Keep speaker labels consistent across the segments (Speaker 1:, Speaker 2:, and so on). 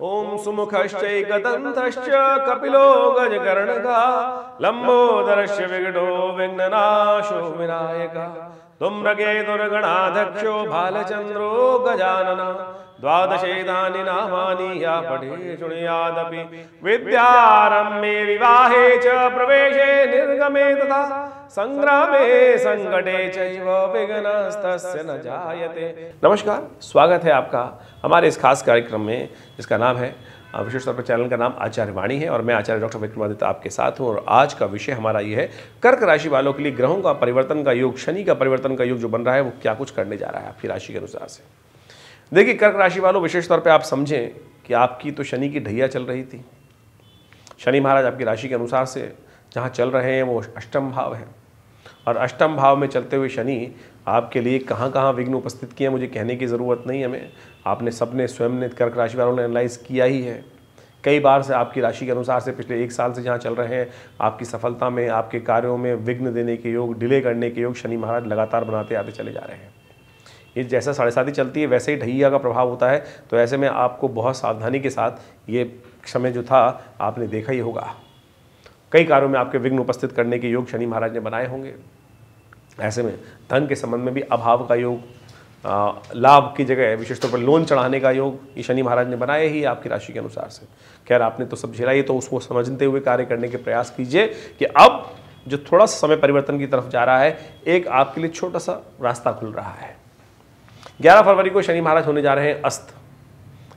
Speaker 1: ओम सुमुखश्चैकदन्तश्च कपिलो गजकर्णकः लंबोदरस्य विकटो विघ्ननाशो विनायकः धूम्रकेतुर्गणाध्यक्षो बालचन्द्रो गजाननः द्वादशेतानि नामानि या पठे शृणुयादपि विद्यारम्भे विवाहे च प्रवेशे निर्गमे तथा संग्रामे संकटे चैव विघ्नस्तस्य न जायते। नमस्कार, स्वागत है आपका हमारे इस खास कार्यक्रम में जिसका नाम है विशेष तौर पर चैनल का नाम आचार्य वाणी है और मैं आचार्य डॉक्टर विक्रमादित्य आपके साथ हूं। और आज का विषय हमारा ये है कर्क राशि वालों के लिए ग्रहों का परिवर्तन का योग, शनि का परिवर्तन का योग जो बन रहा है वो क्या कुछ करने जा रहा है आपकी राशि के अनुसार से। देखिए, कर्क राशि वालों विशेष तौर पे आप समझें कि आपकी तो शनि की ढैया चल रही थी। शनि महाराज आपकी राशि के अनुसार से जहाँ चल रहे हैं वो अष्टम भाव है और अष्टम भाव में चलते हुए शनि आपके लिए कहाँ कहाँ विघ्न उपस्थित किए मुझे कहने की ज़रूरत नहीं है हमें, आपने सबने स्वयं ने कर्क राशि वालों ने एनालाइज किया ही है कई बार से। आपकी राशि के अनुसार से पिछले एक साल से जहाँ चल रहे हैं आपकी सफलता में, आपके कार्यों में विघ्न देने के योग, डिले करने के योग शनि महाराज लगातार बनाते आते चले जा रहे हैं। ये जैसा 7.5 चलती है वैसे ही ढैया का प्रभाव होता है, तो ऐसे में आपको बहुत सावधानी के साथ ये समय जो था आपने देखा ही होगा, कई कार्यों में आपके विघ्न उपस्थित करने के योग शनि महाराज ने बनाए होंगे। ऐसे में धन के संबंध में भी अभाव का योग, लाभ की जगह विशेष तौर पर लोन चढ़ाने का योग ये शनि महाराज ने बनाए ही आपकी राशि के अनुसार से। खैर, आपने तो सब झेला ही, तो उसको समझते हुए कार्य करने के प्रयास कीजिए कि अब जो थोड़ा सा समय परिवर्तन की तरफ जा रहा है, एक आपके लिए छोटा सा रास्ता खुल रहा है। 11 फरवरी को शनि महाराज होने जा रहे हैं अस्त।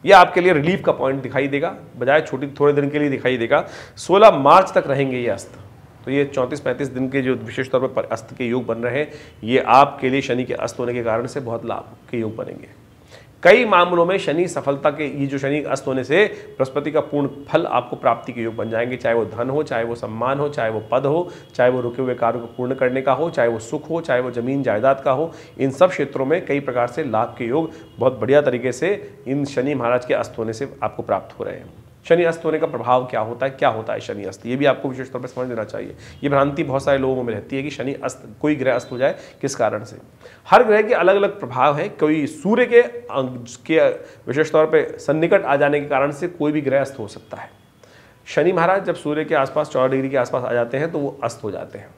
Speaker 1: यह आपके लिए रिलीफ का पॉइंट दिखाई देगा, बजाय थोड़े दिन के लिए दिखाई देगा। 16 मार्च तक रहेंगे ये अस्त, तो ये 34-35 दिन के जो विशेष तौर पर अस्त के योग बन रहे हैं ये आपके लिए शनि के अस्त होने के कारण से बहुत लाभ के योग बनेंगे। कई मामलों में शनि सफलता के ये जो शनि अस्त होने से बृहस्पति का पूर्ण फल आपको प्राप्ति के योग बन जाएंगे, चाहे वो धन हो, चाहे वो सम्मान हो, चाहे वो पद हो, चाहे वो रुके हुए कार्यों को पूर्ण करने का हो, चाहे वो सुख हो, चाहे वो जमीन जायदाद का हो। इन सब क्षेत्रों में कई प्रकार से लाभ के योग बहुत बढ़िया तरीके से इन शनि महाराज के अस्त होने से आपको प्राप्त हो रहे हैं। शनि अस्त होने का प्रभाव क्या होता है शनि अस्त, ये भी आपको विशेष तौर पर समझ लेना चाहिए। ये भ्रांति बहुत सारे लोगों में रहती है कि शनि अस्त, कोई ग्रह अस्त हो जाए किस कारण से। हर ग्रह के अलग अलग प्रभाव हैं। कोई सूर्य के विशेष तौर पे सन्निकट आ जाने के कारण से कोई भी ग्रह अस्त हो सकता है। शनि महाराज जब सूर्य के आसपास 14 डिग्री के आसपास आ जाते हैं तो वो अस्त हो जाते हैं।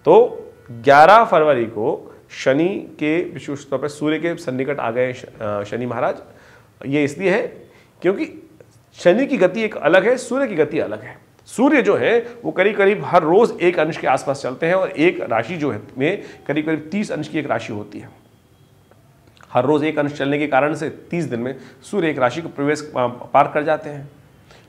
Speaker 1: तो 11 फरवरी को शनि के विशेष तौर पर सूर्य के सन्निकट आ गए शनि महाराज। ये इसलिए है क्योंकि शनि की गति एक अलग है, सूर्य की गति अलग है। सूर्य जो है वो करीब करीब हर रोज एक अंश के आसपास चलते हैं और एक राशि जो है में करीब करीब 30 अंश की एक राशि होती है। हर रोज एक अंश चलने के कारण से 30 दिन में सूर्य एक राशि को प्रवेश पार कर जाते हैं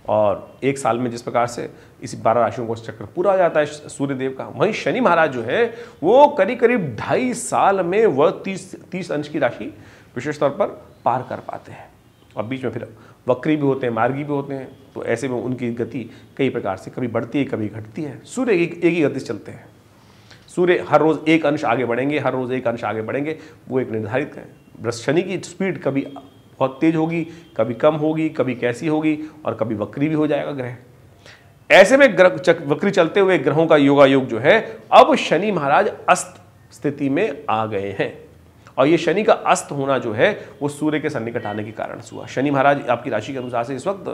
Speaker 1: और एक साल में जिस प्रकार से इसी 12 राशियों को चक्कर पूरा आ जाता है सूर्य देव का, वहीं शनि महाराज जो है वो करीब करीब 2.5 साल में वह 30 अंश की राशि विशेष तौर पर पार कर पाते हैं और बीच में फिर वक्री भी होते हैं, मार्गी भी होते हैं। तो ऐसे में उनकी गति कई प्रकार से कभी बढ़ती है कभी घटती है। सूर्य एक ही गति से चलते हैं। सूर्य हर रोज एक अंश आगे बढ़ेंगे, हर रोज एक अंश आगे बढ़ेंगे, वो एक निर्धारित है। शनि की स्पीड कभी बहुत तेज होगी, कभी कम होगी, कभी कैसी होगी और कभी वक्री भी हो जाएगा ग्रह। ऐसे में वक्री चलते हुए ग्रहों का योगायोग जो है, अब शनि महाराज अस्त स्थिति में आ गए हैं और ये शनि का अस्त होना जो है वो सूर्य के सन्निकट आने के कारण से हुआ। शनि महाराज आपकी राशि के अनुसार से इस वक्त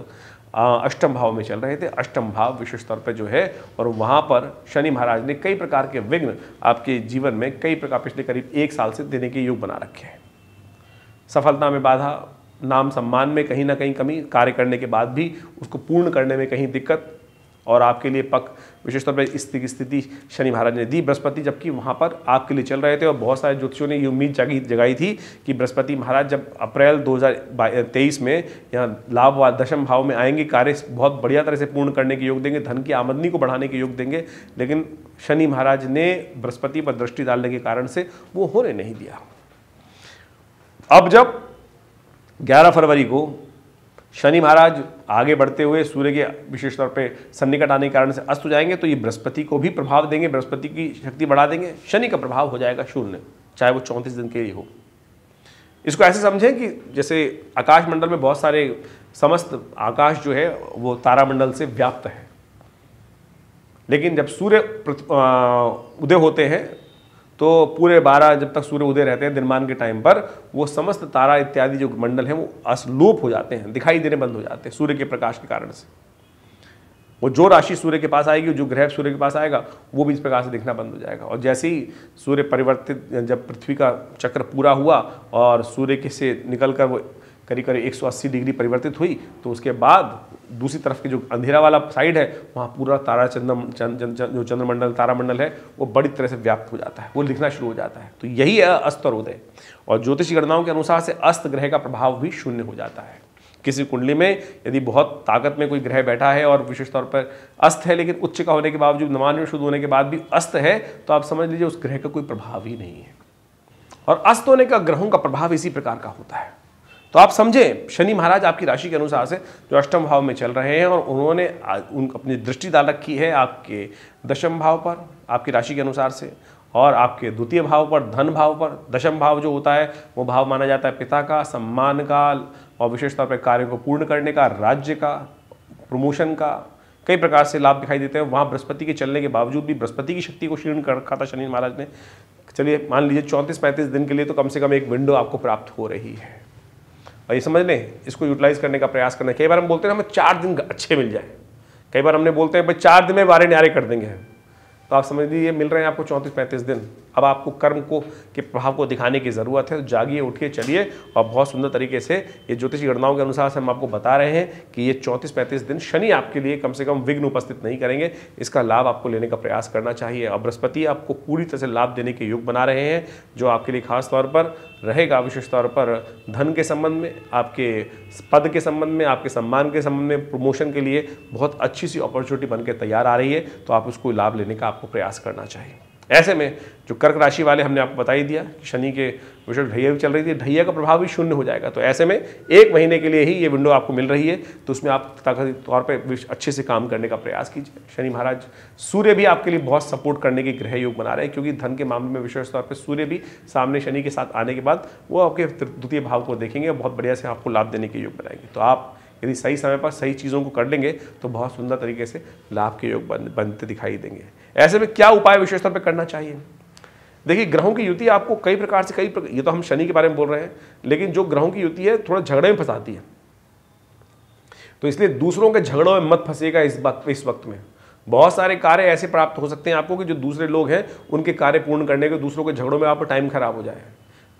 Speaker 1: अष्टम भाव में चल रहे थे। अष्टम भाव विशेष तौर पर जो है, और वहाँ पर शनि महाराज ने कई प्रकार के विघ्न आपके जीवन में कई प्रकार पिछले करीब 1 साल से देने के योग बना रखे हैं। सफलता में बाधा, नाम सम्मान में कहीं ना कहीं कमी, कार्य करने के बाद भी उसको पूर्ण करने में कहीं दिक्कत, और आपके लिए पक विशेष तौर पर स्थिति शनि महाराज ने दी बृहस्पति, जबकि वहाँ पर आपके लिए चल रहे थे। और बहुत सारे ज्योतिषियों ने ये उम्मीद जगाई थी कि बृहस्पति महाराज जब अप्रैल 2023 में यहाँ लाभ व दशम भाव में आएंगे, कार्य बहुत बढ़िया तरह से पूर्ण करने के योग देंगे, धन की आमदनी को बढ़ाने के योग देंगे। लेकिन शनि महाराज ने बृहस्पति पर दृष्टि डालने के कारण से वो होने नहीं दिया। अब जब 11 फरवरी को शनि महाराज आगे बढ़ते हुए सूर्य के विशेष तौर पे सन्निकट आने के कारण से अस्त हो जाएंगे, तो ये बृहस्पति को भी प्रभाव देंगे, बृहस्पति की शक्ति बढ़ा देंगे। शनि का प्रभाव हो जाएगा शून्य, चाहे वो 34 दिन के लिए हो। इसको ऐसे समझें कि जैसे आकाश मंडल में बहुत सारे समस्त आकाश जो है वो तारामंडल से व्याप्त है, लेकिन जब सूर्य उदय होते हैं तो पूरे 12 जब तक सूर्य उदय रहते हैं दिनमान के टाइम पर, वो समस्त तारा इत्यादि जो मंडल हैं वो असलोप हो जाते हैं, दिखाई देने बंद हो जाते हैं सूर्य के प्रकाश के कारण से। वो जो राशि सूर्य के पास आएगी, जो ग्रह सूर्य के पास आएगा, वो भी इस प्रकार से दिखना बंद हो जाएगा। और जैसे ही सूर्य परिवर्तित, जब पृथ्वी का चक्र पूरा हुआ और सूर्य के से निकलकर वो करीब करीब 180 डिग्री परिवर्तित हुई, तो उसके बाद दूसरी तरफ के जो अंधेरा वाला साइड है, वहाँ पूरा तारा जो चंद्रमंडल तारामंडल है वो बड़ी तरह से व्याप्त हो जाता है, वो दिखना शुरू हो जाता है। तो यही है अस्त और उदय। और ज्योतिषी गणनाओं के अनुसार से अस्त ग्रह का प्रभाव भी शून्य हो जाता है। किसी कुंडली में यदि बहुत ताकत में कोई ग्रह बैठा है और विशेष तौर पर अस्त है, लेकिन उच्च का होने के बावजूद, नवान में शुद्ध होने के बाद भी अस्त है, तो आप समझ लीजिए उस ग्रह का कोई प्रभाव ही नहीं है। और अस्त होने का ग्रहों का प्रभाव इसी प्रकार का होता है। तो आप समझें, शनि महाराज आपकी राशि के अनुसार से जो अष्टम भाव में चल रहे हैं, और उन्होंने अपनी दृष्टि डाल रखी है आपके दशम भाव पर, आपकी राशि के अनुसार से, और आपके द्वितीय भाव पर, धन भाव पर। दशम भाव जो होता है वो भाव माना जाता है पिता का, सम्मान का, और विशेष तौर पर कार्य को पूर्ण करने का, राज्य का, प्रमोशन का, कई प्रकार से लाभ दिखाई देते हैं। वहाँ बृहस्पति के चलने के बावजूद भी बृहस्पति की शक्ति को क्षीण कर रखा था शनि महाराज ने। चलिए मान लीजिए 34-35 दिन के लिए तो कम से कम एक विंडो आपको प्राप्त हो रही है, और ये समझ लें, इसको यूटिलाइज करने का प्रयास करना। कई बार हम बोलते हैं हमें 4 दिन अच्छे मिल जाए, कई बार हमने बोलते हैं भाई 4 दिन में वारे न्यारे कर देंगे, तो आप समझ लीजिए मिल रहे हैं आपको 34-35 दिन। अब आपको कर्म को के प्रभाव को दिखाने की ज़रूरत है। तो जागिए, उठिए, चलिए, और बहुत सुंदर तरीके से ये ज्योतिषी गणनाओं के अनुसार से हम आपको बता रहे हैं कि ये 34-35 दिन शनि आपके लिए कम से कम विघ्न उपस्थित नहीं करेंगे। इसका लाभ आपको लेने का प्रयास करना चाहिए। और बृहस्पति आपको पूरी तरह से लाभ देने के योग बना रहे हैं, जो आपके लिए खास तौर पर रहेगा, विशेष तौर पर धन के संबंध में, आपके पद के संबंध में, आपके सम्मान के संबंध में, प्रमोशन के लिए बहुत अच्छी सी अपॉर्चुनिटी बनकर तैयार आ रही है। तो आप उसको लाभ लेने का आपको प्रयास करना चाहिए। ऐसे में जो कर्क राशि वाले, हमने आपको बता ही दिया कि शनि के विशेष ढैया भी चल रही थी, ढैया का प्रभाव भी शून्य हो जाएगा। तो ऐसे में 1 महीने के लिए ही ये विंडो आपको मिल रही है, तो उसमें आप ताकती तौर पे अच्छे से काम करने का प्रयास कीजिए। शनि महाराज, सूर्य भी आपके लिए बहुत सपोर्ट करने के ग्रह योग बना रहे हैं, क्योंकि धन के मामले में विशेष तौर पर सूर्य भी सामने शनि के साथ आने के बाद वो आपके द्वितीय भाव को देखेंगे, बहुत बढ़िया से आपको लाभ देने के योग बनाएंगे। तो आप यदि सही समय पर सही चीज़ों को कर लेंगे तो बहुत सुंदर तरीके से लाभ के योग बनते दिखाई देंगे। ऐसे में क्या उपाय विशेष तौर पर करना चाहिए? देखिए, ग्रहों की युति आपको कई प्रकार से ये तो हम शनि के बारे में बोल रहे हैं, लेकिन जो ग्रहों की युति है थोड़ा झगड़े में फंसाती है। तो इसलिए दूसरों के झगड़ों में मत फंसेगा। इस वक्त में बहुत सारे कार्य ऐसे प्राप्त हो सकते हैं आपको कि जो दूसरे लोग हैं उनके कार्य पूर्ण करने के, दूसरों के झगड़ों में आपका टाइम खराब हो जाए।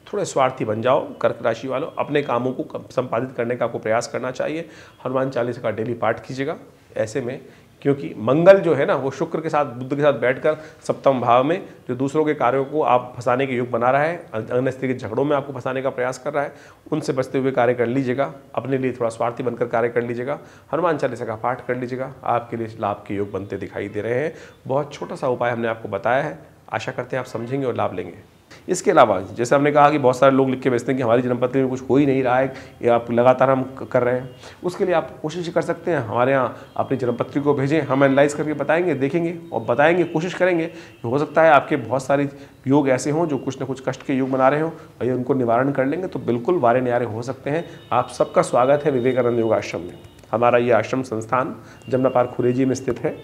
Speaker 1: थोड़े स्वार्थी बन जाओ कर्क राशि वालों, अपने कामों को संपादित करने का आपको प्रयास करना चाहिए। हनुमान चालीसा का डेली पाठ कीजिएगा ऐसे में, क्योंकि मंगल जो है ना, वो शुक्र के साथ, बुध के साथ बैठकर सप्तम भाव में जो दूसरों के कार्यों को आप फंसाने के योग बना रहा है, अन्य स्त्री के झगड़ों में आपको फंसाने का प्रयास कर रहा है, उनसे बचते हुए कार्य कर लीजिएगा। अपने लिए थोड़ा स्वार्थी बनकर कार्य कर लीजिएगा। हनुमान चालीसा का पाठ कर लीजिएगा, आपके लिए लाभ के योग बनते दिखाई दे रहे हैं। बहुत छोटा सा उपाय हमने आपको बताया है, आशा करते हैं आप समझेंगे और लाभ लेंगे। इसके अलावा जैसे हमने कहा कि बहुत सारे लोग लिख के भेजते हैं कि हमारी जन्मपत्री में कुछ हो ही नहीं रहा है, ये आप लगातार हम कर रहे हैं, उसके लिए आप कोशिश कर सकते हैं, हमारे यहाँ अपनी जन्मपत्री को भेजें, हम एनालाइज करके बताएंगे, देखेंगे और बताएंगे, कोशिश करेंगे। हो सकता है आपके बहुत सारे योग ऐसे हों जो कुछ न कुछ कष्ट के योग बना रहे हों, और ये उनको निवारण कर लेंगे तो बिल्कुल वारे न्यारे हो सकते हैं। आप सबका स्वागत है विवेकानंद योग आश्रम में। हमारा ये आश्रम संस्थान जमुना पार्क खुरेजी में स्थित है,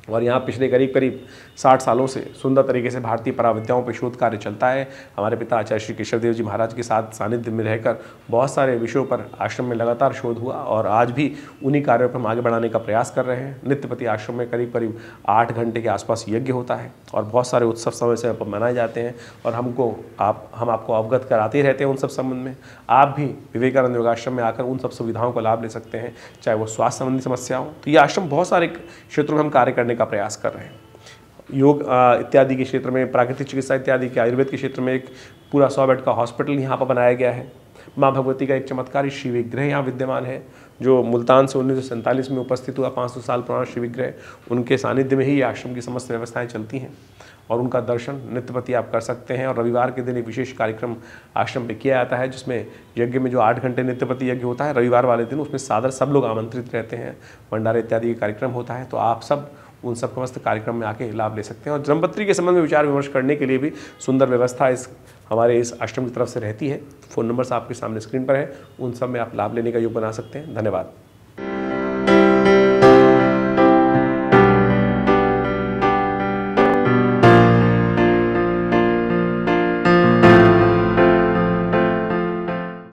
Speaker 1: और यहाँ पिछले करीब 60 सालों से सुंदर तरीके से भारतीय पराविद्याओं पर शोध कार्य चलता है। हमारे पिता आचार्य श्री केशवदेव जी महाराज के साथ सानिध्य में रहकर बहुत सारे विषयों पर आश्रम में लगातार शोध हुआ, और आज भी उन्हीं कार्यों पर हम आगे बढ़ाने का प्रयास कर रहे हैं। नित्यपति आश्रम में करीब 8 घंटे के आसपास यज्ञ होता है, और बहुत सारे उत्सव समय से मनाए जाते हैं, और हम आपको अवगत कराते ही रहते हैं उन सब संबंध में। आप भी विवेकानंद योगाश्रम में आकर उन सब सुविधाओं का लाभ ले सकते हैं, चाहे वो स्वास्थ्य संबंधी समस्या हो। तो ये आश्रम बहुत सारे क्षेत्रों में हम कार्य करने का प्रयास कर रहे हैं। योग इत्यादि के क्षेत्र में, प्राकृतिक चिकित्सा इत्यादि के, आयुर्वेद के क्षेत्र में एक पूरा 100 बेड का हॉस्पिटल यहाँ पर बनाया गया है। माँ भगवती का एक चमत्कारी शिव विग्रह यहाँ विद्यमान है, जो मुल्तान से 1947 में उपस्थित हुआ, 500 साल पुराना शिव विग्रह। उनके सानिध्य में ही आश्रम की समस्त व्यवस्थाएं चलती हैं, और उनका दर्शन नित्यपति आप कर सकते हैं। और रविवार के दिन एक विशेष कार्यक्रम आश्रम पे किया जाता है, जिसमें यज्ञ में जो 8 घंटे नित्यपति यज्ञ होता है रविवार वाले दिन, उसमें सादर सब लोग आमंत्रित रहते हैं, भंडारे इत्यादि कार्यक्रम होता है। तो आप सब उन सब समस्त कार्यक्रम में आके लाभ ले सकते हैं। और जन्मपत्री के संबंध में विचार विमर्श करने के लिए भी सुंदर व्यवस्था हमारे इस आश्रम की तरफ से रहती है। फ़ोन नंबर्स आपके सामने स्क्रीन पर है, उन सब में आप लाभ लेने का योग बना सकते हैं। धन्यवाद।